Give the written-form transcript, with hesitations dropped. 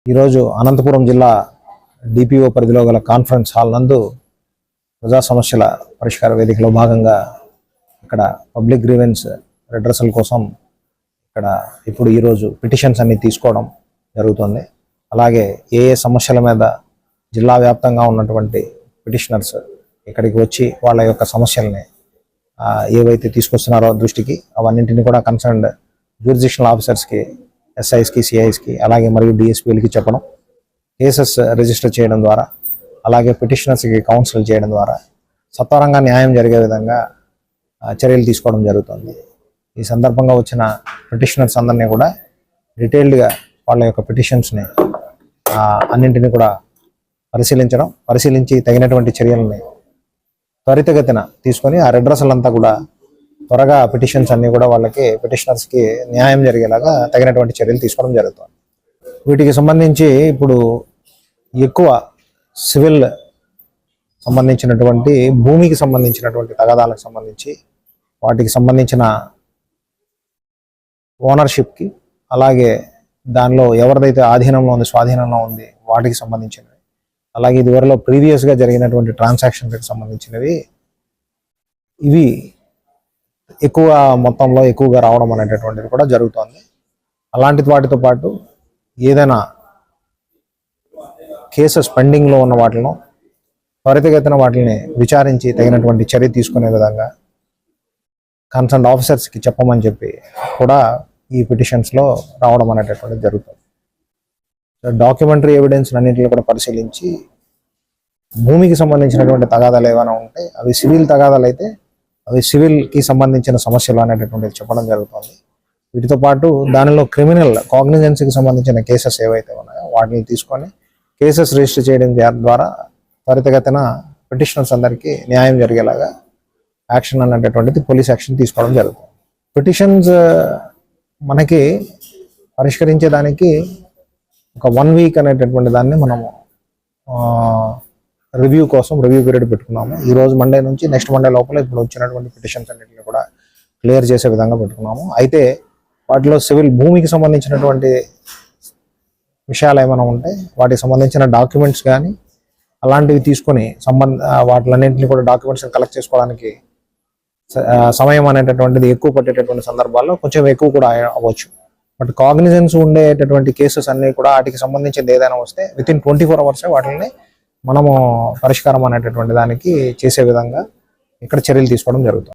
ఈరోజు అనంతపురం జిల్లా డిపిఓ పరిధిలో గల కాన్ఫరెన్స్ హాల్ నందు ప్రజా సమస్యల పరిష్కార వేదికలో భాగంగా ఇక్కడ పబ్లిక్ గ్రీవెన్స్ రెడ్రసల్ కోసం ఇక్కడ ఇప్పుడు ఈరోజు పిటిషన్స్ అన్ని తీసుకోవడం జరుగుతుంది. అలాగే ఏ సమస్యల మీద జిల్లా వ్యాప్తంగా ఉన్నటువంటి పిటిషనర్స్ ఇక్కడికి వచ్చి వాళ్ళ యొక్క సమస్యల్ని ఏవైతే తీసుకొస్తున్నారో దృష్టికి అవన్నింటినీ కూడా కన్సర్న్డ్ జ్యూరిడిక్షనల్ ఆఫీసర్స్కి, ఎస్ఐస్కి, సిఐస్కి అలాగే మరియు డిఎస్పీలకి చెప్పడం, కేసెస్ రిజిస్టర్ చేయడం ద్వారా అలాగే పిటిషనర్స్కి కౌన్సిల్ చేయడం ద్వారా సత్వరంగా న్యాయం జరిగే విధంగా చర్యలు తీసుకోవడం జరుగుతుంది. ఈ సందర్భంగా వచ్చిన పిటిషనర్స్ అందరినీ కూడా డీటెయిల్డ్గా వాళ్ళ యొక్క పిటిషన్స్ని అన్నింటినీ కూడా పరిశీలించి తగినటువంటి చర్యలని త్వరితగతిన తీసుకొని ఆ రెడ్రసల్ అంతా కూడా త్వరగా పిటిషన్స్ అన్నీ కూడా వాళ్ళకి పిటిషనర్స్కి న్యాయం జరిగేలాగా తగినటువంటి చర్యలు తీసుకోవడం జరుగుతుంది. వీటికి సంబంధించి ఇప్పుడు ఎక్కువ సివిల్ సంబంధించినటువంటి భూమికి సంబంధించినటువంటి తగాదాలకు సంబంధించి వాటికి సంబంధించిన ఓనర్షిప్కి అలాగే దానిలో ఎవరిదైతే ఆధీనంలో ఉంది, స్వాధీనంలో ఉంది వాటికి సంబంధించినవి, అలాగే ఇదివరలో ప్రీవియస్గా జరిగినటువంటి ట్రాన్సాక్షన్స్కి సంబంధించినవి ఇవి ఎక్కువ మొత్తంలో ఎక్కువగా రావడం అనేటటువంటిది కూడా జరుగుతుంది. అలాంటి వాటితో పాటు ఏదైనా కేసెస్ పెండింగ్లో ఉన్న వాటిలో త్వరితగతిన వాటిని విచారించి తగినటువంటి చర్య తీసుకునే విధంగా కన్సర్న్ ఆఫీసర్స్కి చెప్పమని చెప్పి కూడా ఈ పిటిషన్స్లో రావడం అనేటటువంటిది జరుగుతుంది. డాక్యుమెంటరీ ఎవిడెన్స్ అన్నింటిలో కూడా పరిశీలించి భూమికి సంబంధించినటువంటి తగాదాలు ఏమైనా ఉంటే అవి సివిల్ తగాదాలు అయితే అవి సివిల్కి సంబంధించిన సమస్యలు అనేటటువంటిది చెప్పడం జరుగుతుంది. వీటితో పాటు దానిలో క్రిమినల్ కాగ్నిజెన్సీకి సంబంధించిన కేసెస్ ఏవైతే ఉన్నాయో వాటిని తీసుకొని కేసెస్ రిజిస్టర్ చేయడం ద్వారా త్వరితగతిన పిటిషనర్స్ అందరికీ న్యాయం జరిగేలాగా యాక్షన్ అనేటటువంటిది పోలీస్ యాక్షన్ తీసుకోవడం జరుగుతుంది. పిటిషన్స్ మనకి పరిష్కరించేదానికి ఒక 1 వీక్ అనేటటువంటి దాన్ని మనము రివ్యూ పీరియడ్ పెట్టుకున్నాము. ఈ రోజు మండే నుంచి నెక్స్ట్ మండే లోపల ఇప్పుడు వచ్చినటువంటి పిటిషన్స్ అన్నింటినీ కూడా క్లియర్ చేసే విధంగా పెట్టుకున్నాము. అయితే వాటిలో సివిల్ భూమికి సంబంధించినటువంటి విషయాలు ఏమైనా ఉంటే వాటికి సంబంధించిన డాక్యుమెంట్స్ కానీ అలాంటివి తీసుకొని వాటిలన్నింటినీ కూడా డాక్యుమెంట్స్ కలెక్ట్ చేసుకోవడానికి సమయం అనేటటువంటిది ఎక్కువ పట్టేటటువంటి సందర్భాల్లో కొంచెం ఎక్కువ కూడా అవ్వచ్చు. బట్ కాగ్నిజెన్స్ ఉండేటటువంటి కేసెస్ అన్ని కూడా వాటికి సంబంధించింది ఏదైనా వస్తే వితిన్ 24 hours వాటిని మనము పరిష్కారం అనేటటువంటి దానికి చేసే విధంగా ఇక్కడ చర్యలు తీసుకోవడం జరుగుతుంది.